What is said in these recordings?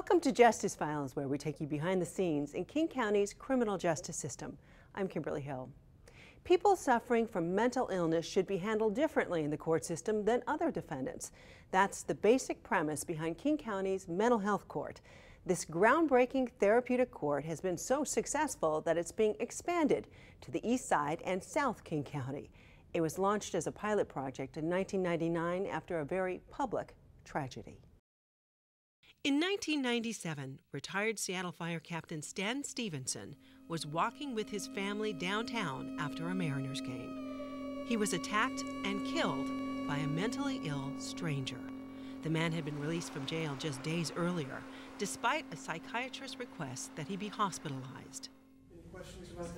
Welcome to Justice Files, where we take you behind the scenes in King County's criminal justice system. I'm Kimberly Hill. People suffering from mental illness should be handled differently in the court system than other defendants. That's the basic premise behind King County's mental health court. This groundbreaking therapeutic court has been so successful that it's being expanded to the east side and South King County. It was launched as a pilot project in 1999 after a very public tragedy. In 1997, retired Seattle Fire Captain Stan Stevenson was walking with his family downtown after a Mariners game. He was attacked and killed by a mentally ill stranger. The man had been released from jail just days earlier, despite a psychiatrist's request that he be hospitalized.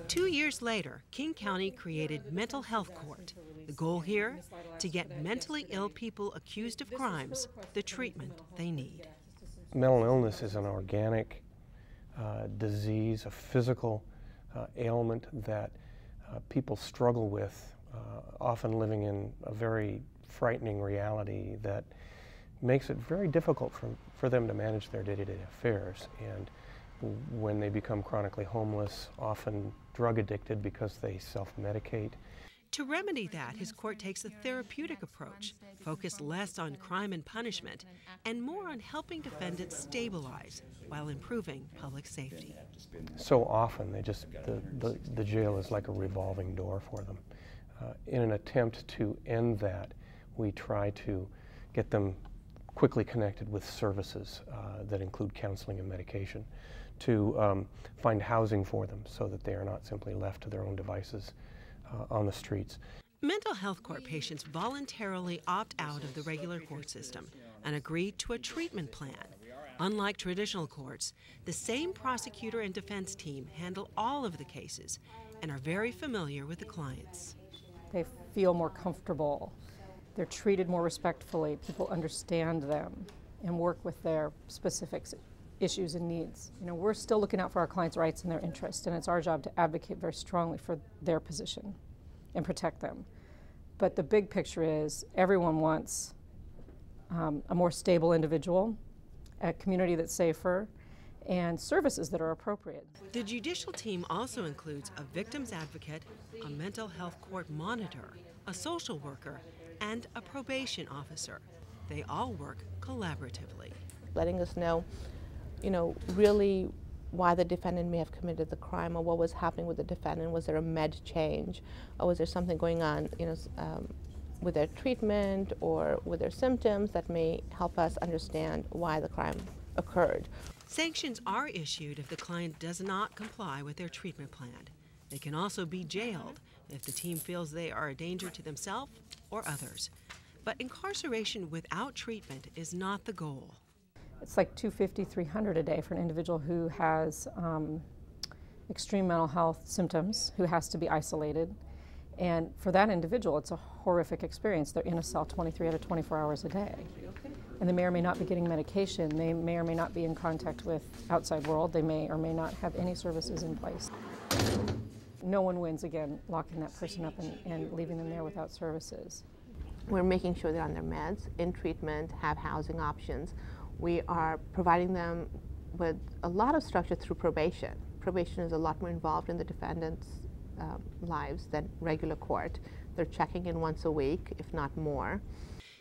2 years later, King County created Mental Health Court. The goal here? To get mentally ill people accused of crimes the treatment they need. Mental illness is an organic disease, a physical ailment that people struggle with, often living in a very frightening reality that makes it very difficult for them to manage their day-to-day affairs. And when they become chronically homeless, often drug addicted because they self-medicate. To remedy that, his court takes a therapeutic approach, focused less on crime and punishment, and more on helping defendants stabilize while improving public safety. So often, the jail is like a revolving door for them. In an attempt to end that, we try to get them quickly connected with services that include counseling and medication, to find housing for them so that they are not simply left to their own devices on the streets. Mental health court patients voluntarily opt out of the regular court system and agree to a treatment plan. Unlike traditional courts, the same prosecutor and defense team handle all of the cases and are very familiar with the clients. They feel more comfortable. They're treated more respectfully. People understand them and work with their specific issues and needs. You know, we're still looking out for our clients' rights and their interests, and it's our job to advocate very strongly for their position and protect them. But the big picture is everyone wants a more stable individual, a community that's safer, and services that are appropriate. The judicial team also includes a victim's advocate, a mental health court monitor, a social worker, and a probation officer. They all work collaboratively. Letting us know, really why the defendant may have committed the crime, or what was happening with the defendant. Was there a med change, or was there something going on, with their treatment or with their symptoms that may help us understand why the crime occurred. Sanctions are issued if the client does not comply with their treatment plan. They can also be jailed if the team feels they are a danger to themselves or others. But incarceration without treatment is not the goal. It's like $250, $300 a day for an individual who has extreme mental health symptoms, who has to be isolated. And for that individual, it's a horrific experience. They're in a cell 23 out of 24 hours a day. And they may or may not be getting medication. They may or may not be in contact with outside world. They may or may not have any services in place. No one wins, again, locking that person up and leaving them there without services. We're making sure they're on their meds, in treatment, have housing options. We are providing them with a lot of structure through probation. Probation is a lot more involved in the defendant's lives than regular court. They're checking in once a week, if not more.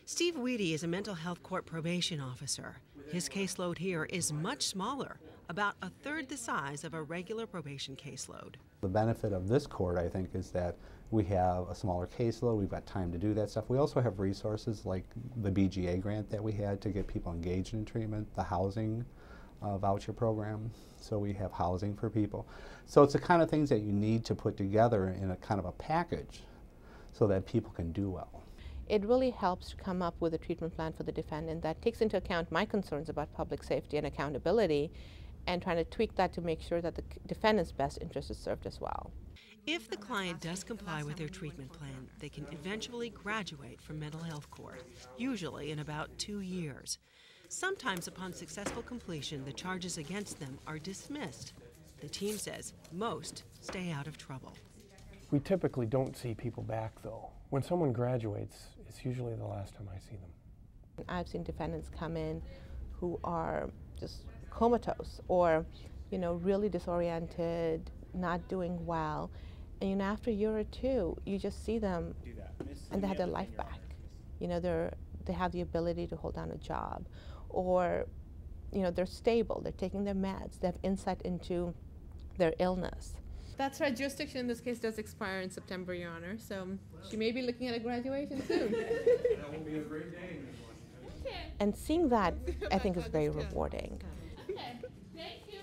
Steve Weedy is a mental health court probation officer. His caseload here is much smaller, about a third the size of a regular probation caseload. The benefit of this court, I think, is that we have a smaller caseload, we've got time to do that stuff. We also have resources like the BGA grant that we had to get people engaged in treatment, the housing voucher program, so we have housing for people. So it's the kind of things that you need to put together in a kind of a package so that people can do well. It really helps to come up with a treatment plan for the defendant that takes into account my concerns about public safety and accountability, and trying to tweak that to make sure that the defendant's best interest is served as well. If the client does comply with their treatment plan, they can eventually graduate from mental health court, usually in about 2 years. Sometimes upon successful completion, the charges against them are dismissed. The team says most stay out of trouble. We typically don't see people back, though. When someone graduates, it's usually the last time I see them. I've seen defendants come in who are just comatose or, really disoriented, not doing well. And, after a year or two, you just see them and they have their life back. They have the ability to hold down a job, or, they're stable, they're taking their meds, they have insight into their illness. That's right. Jurisdiction in this case does expire in September, Your Honor, so she may be looking at a graduation soon. That will be a great day. And seeing that, I think, is very rewarding. Okay. Thank you.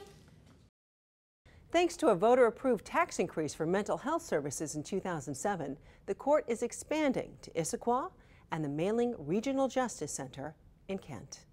Thanks to a voter-approved tax increase for mental health services in 2007, the court is expanding to Issaquah and the Mailing Regional Justice Center in Kent.